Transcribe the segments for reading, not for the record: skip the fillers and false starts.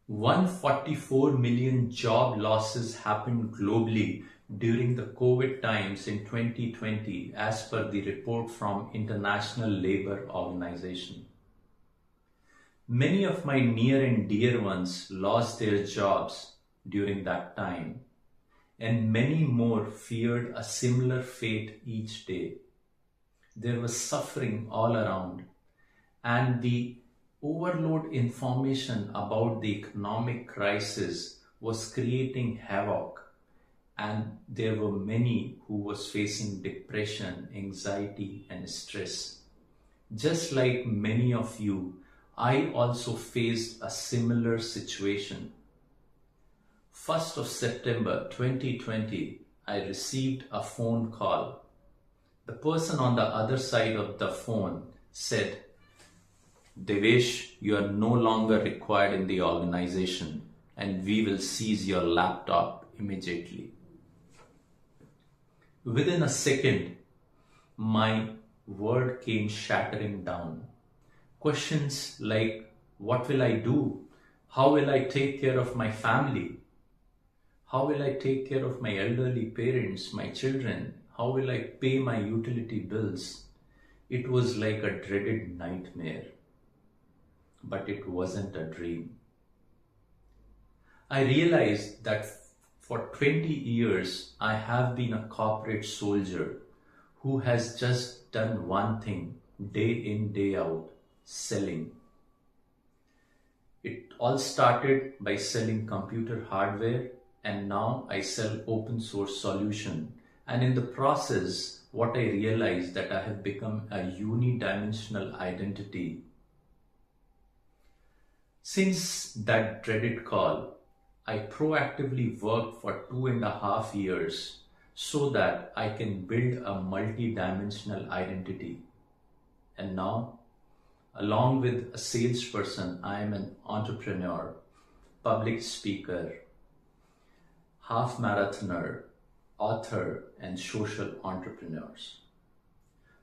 144 million job losses happened globally during the COVID times in 2020 as per the report from International Labour Organization. Many of my near and dear ones lost their jobs during that time, and many more feared a similar fate each day. There was suffering all around, and the overload information about the economic crisis was creating havoc, and there were many who was facing depression, anxiety and stress. Just like many of you, I also faced a similar situation. 1st of September 2020, I received a phone call. The person on the other side of the phone said, "Devesh, you are no longer required in the organization and we will seize your laptop immediately." Within a second, my world came shattering down. Questions like, what will I do? How will I take care of my family? How will I take care of my elderly parents, my children? How will I pay my utility bills? It was like a dreaded nightmare. But it wasn't a dream. I realized that for 20 years, I have been a corporate soldier who has just done one thing, day in, day out, selling. It all started by selling computer hardware, and now I sell open source solution. And in the process, what I realized that I have become a unidimensional identity. Since that dreaded call, I proactively worked for 2.5 years so that I can build a multidimensional identity. And now, along with a salesperson, I am an entrepreneur, public speaker, half marathoner, author, and social entrepreneurs.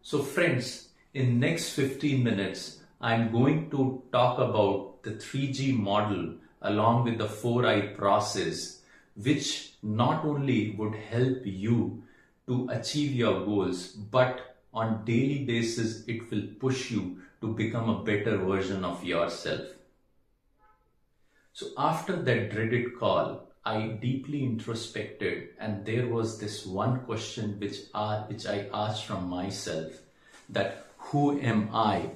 So friends, in next 15 minutes, I'm going to talk about the 3G model along with the 4I process, which not only would help you to achieve your goals, but on daily basis, it will push you to become a better version of yourself. So after that dreaded call, I deeply introspected, and there was this one question which I asked from myself, that who am I?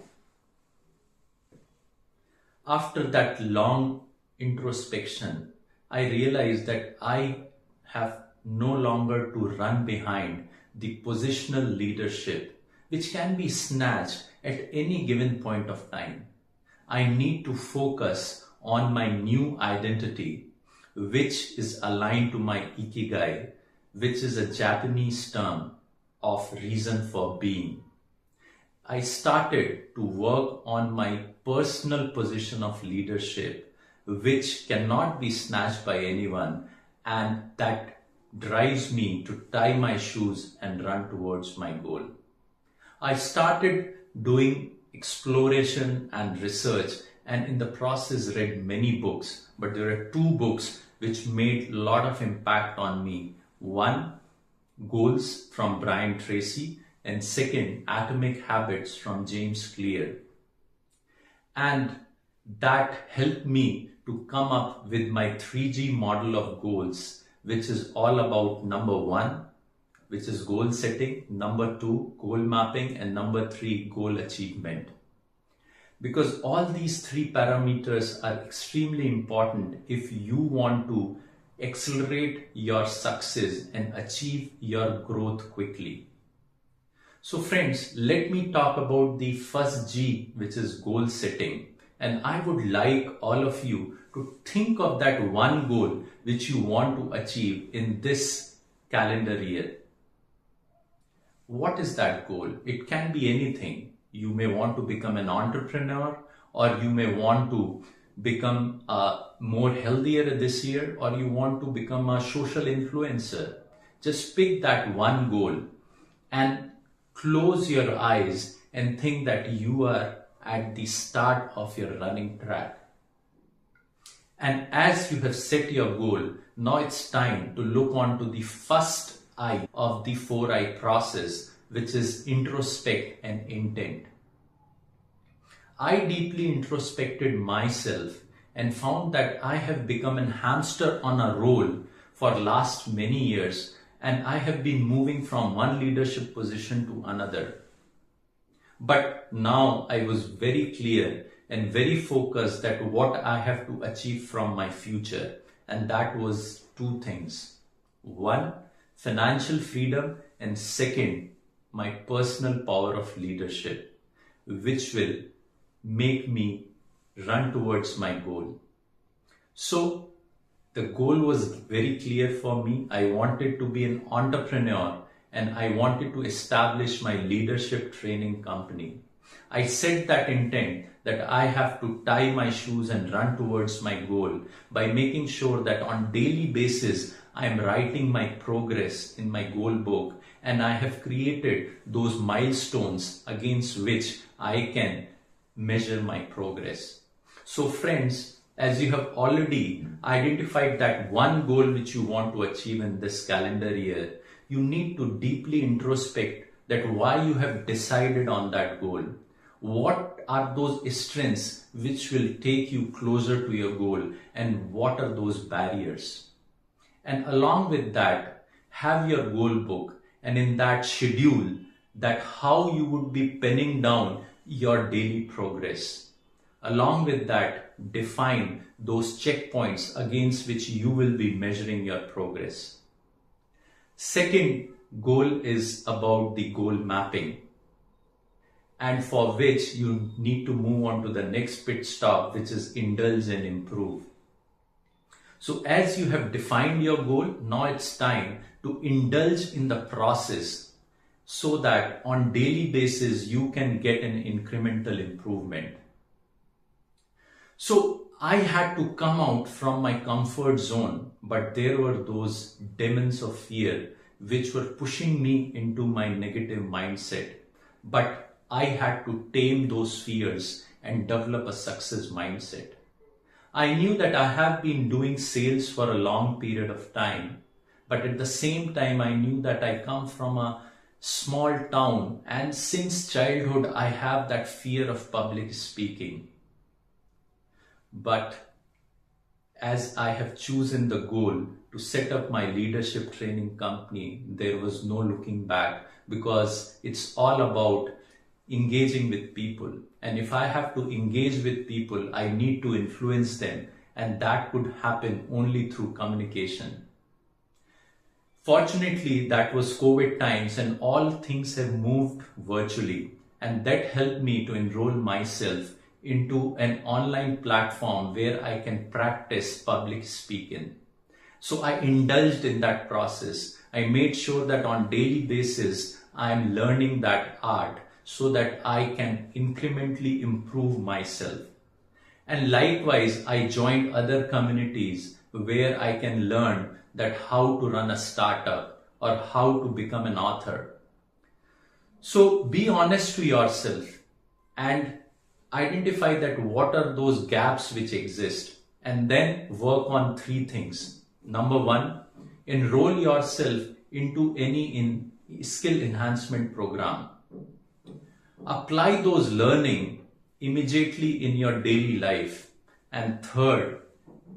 After that long introspection, I realized that I have no longer to run behind the positional leadership, which can be snatched at any given point of time. I need to focus on my new identity, which is aligned to my ikigai, which is a Japanese term of reason for being. I started to work on my personal position of leadership, which cannot be snatched by anyone, and that drives me to tie my shoes and run towards my goal. I started doing exploration and research, and in the process read many books, but there are 2 books which made a lot of impact on me. One, Goals from Brian Tracy, and second, Atomic Habits from James Clear. And that helped me to come up with my 3G model of goals, which is all about number 1, which is goal setting, number 2, goal mapping, and number 3, goal achievement. Because all these 3 parameters are extremely important if you want to accelerate your success and achieve your growth quickly. So friends, let me talk about the first G, which is goal setting. And I would like all of you to think of that one goal which you want to achieve in this calendar year. What is that goal? It can be anything. You may want to become an entrepreneur, or you may want to become more healthier this year, or you want to become a social influencer. Just pick that one goal and close your eyes and think that you are at the start of your running track. And as you have set your goal, now it's time to look on to the first I of the 4I process, which is introspect and intent. I deeply introspected myself and found that I have become a hamster on a roll for last many years, and I have been moving from one leadership position to another. But now I was very clear and very focused that what I have to achieve from my future, and that was two things. One, financial freedom, and second, my personal power of leadership, which will make me run towards my goal. So the goal was very clear for me. I wanted to be an entrepreneur and I wanted to establish my leadership training company. I set that intent that I have to tie my shoes and run towards my goal by making sure that on daily basis I am writing my progress in my goal book, and I have created those milestones against which I can measure my progress. So friends, as you have already identified that one goal which you want to achieve in this calendar year, you need to deeply introspect that why you have decided on that goal. What are those strengths which will take you closer to your goal, and what are those barriers? And along with that, have your goal book, and in that schedule that how you would be penning down your daily progress. Along with that, define those checkpoints against which you will be measuring your progress. Second goal is about the goal mapping, and for which you need to move on to the next pit stop, which is indulge and improve. So as you have defined your goal, now it's time to indulge in the process so that on daily basis you can get an incremental improvement. So I had to come out from my comfort zone, but there were those demons of fear which were pushing me into my negative mindset. But I had to tame those fears and develop a success mindset. I knew that I have been doing sales for a long period of time, but at the same time I knew that I come from a small town, and since childhood I have that fear of public speaking. But as I have chosen the goal to set up my leadership training company, there was no looking back, because it's all about engaging with people. And if I have to engage with people, I need to influence them, and that could happen only through communication. Fortunately, that was COVID times and all things have moved virtually, and that helped me to enroll myself into an online platform where I can practice public speaking. So I indulged in that process. I made sure that on daily basis I am learning that art so that I can incrementally improve myself. And likewise, I joined other communities where I can learn that how to run a startup or how to become an author. So be honest to yourself and identify that what are those gaps which exist, and then work on three things. Number one, enroll yourself into any skill enhancement program. Apply those learning immediately in your daily life. And third,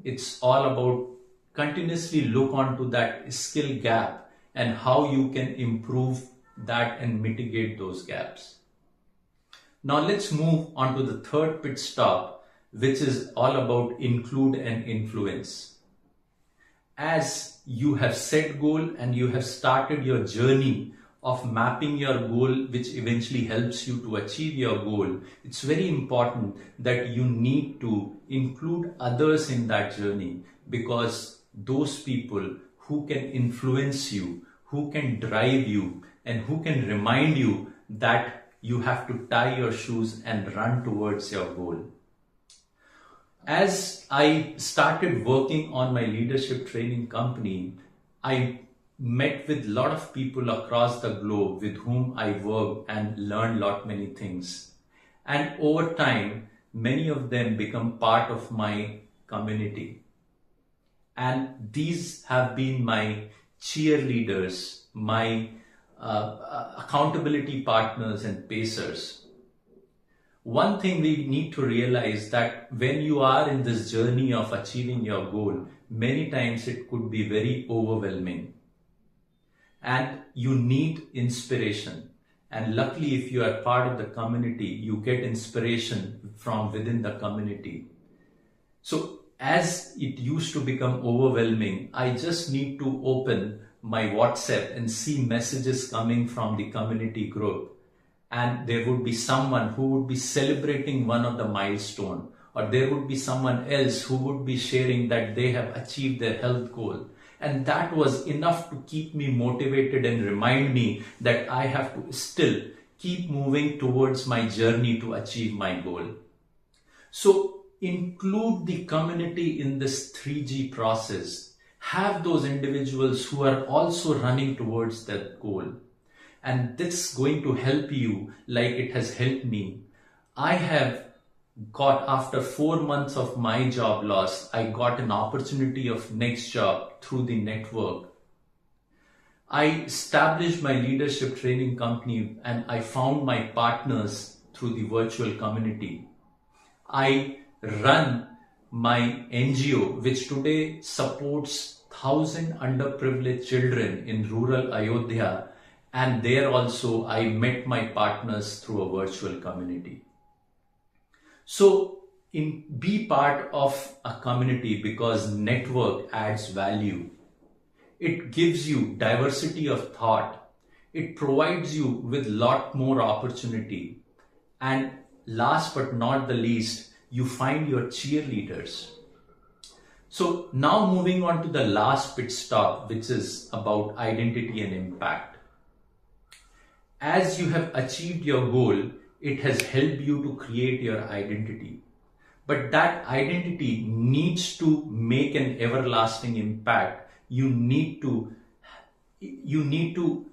it's all about continuously look onto that skill gap and how you can improve that and mitigate those gaps. Now let's move on to the third pit stop, which is all about include and influence. As you have set goal and you have started your journey of mapping your goal, which eventually helps you to achieve your goal, it's very important that you need to include others in that journey, because those people who can influence you, who can drive you, and who can remind you that you have to tie your shoes and run towards your goal. As I started working on my leadership training company, I met with a lot of people across the globe with whom I worked and learned many things. And over time, many of them become part of my community. And these have been my cheerleaders, my accountability partners and pacers. One thing we need to realize that when you are in this journey of achieving your goal, many times it could be very overwhelming. And you need inspiration. And luckily, if you are part of the community, you get inspiration from within the community. So as it used to become overwhelming, I just need to open my WhatsApp and see messages coming from the community group. And there would be someone who would be celebrating one of the milestone, or there would be someone else who would be sharing that they have achieved their health goal. And that was enough to keep me motivated and remind me that I have to still keep moving towards my journey to achieve my goal. So include the community in this 3G process. Have those individuals who are also running towards that goal. And this is going to help you like it has helped me. I have got, after 4 months of my job loss, I got an opportunity of next job through the network. I established my leadership training company and I found my partners through the virtual community. I run my NGO, which today supports 1,000 underprivileged children in rural Ayodhya. And there also I met my partners through a virtual community. So be part of a community because network adds value. It gives you diversity of thought. It provides you with lot more opportunity. And last but not the least, you find your cheerleaders. So now moving on to the last pit stop, which is about identity and impact. As you have achieved your goal, it has helped you to create your identity. But that identity needs to make an everlasting impact. You need to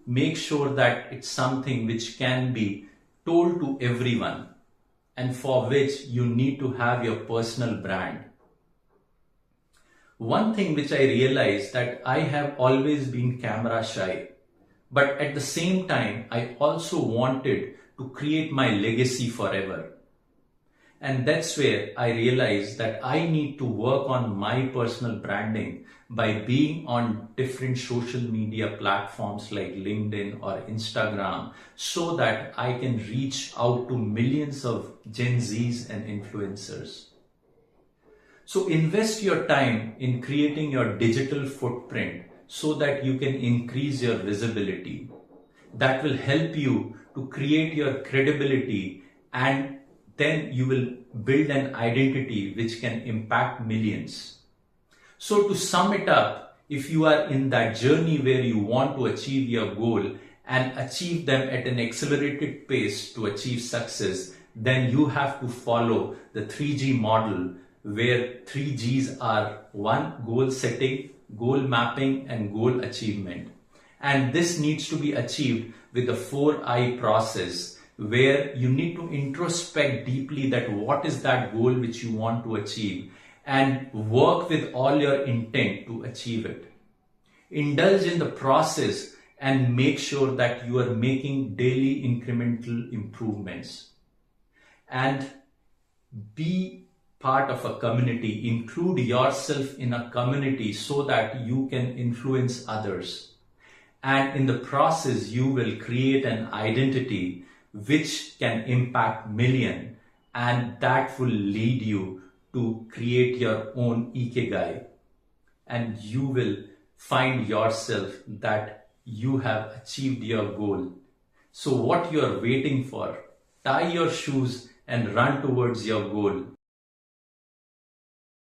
make sure that it's something which can be told to everyone, and for which you need to have your personal brand. One thing which I realized that I have always been camera shy. But at the same time, I also wanted to create my legacy forever. And that's where I realized that I need to work on my personal branding by being on different social media platforms like LinkedIn or Instagram, so that I can reach out to millions of Gen Zs and influencers. So invest your time in creating your digital footprint so that you can increase your visibility. That will help you to create your credibility, and then you will build an identity which can impact millions. So to sum it up, if you are in that journey where you want to achieve your goal and achieve them at an accelerated pace to achieve success, then you have to follow the 3G model, where 3Gs are 1, goal setting, goal mapping, and goal achievement. And this needs to be achieved with the 4I process, where you need to introspect deeply that what is that goal which you want to achieve, and work with all your intent to achieve it. Indulge in the process and make sure that you are making daily incremental improvements. And be part of a community. Include yourself in a community so that you can influence others. And in the process, you will create an identity which can impact millions, and that will lead you to create your own ikigai. And you will find yourself that you have achieved your goal. So what you are waiting for? Tie your shoes and run towards your goal.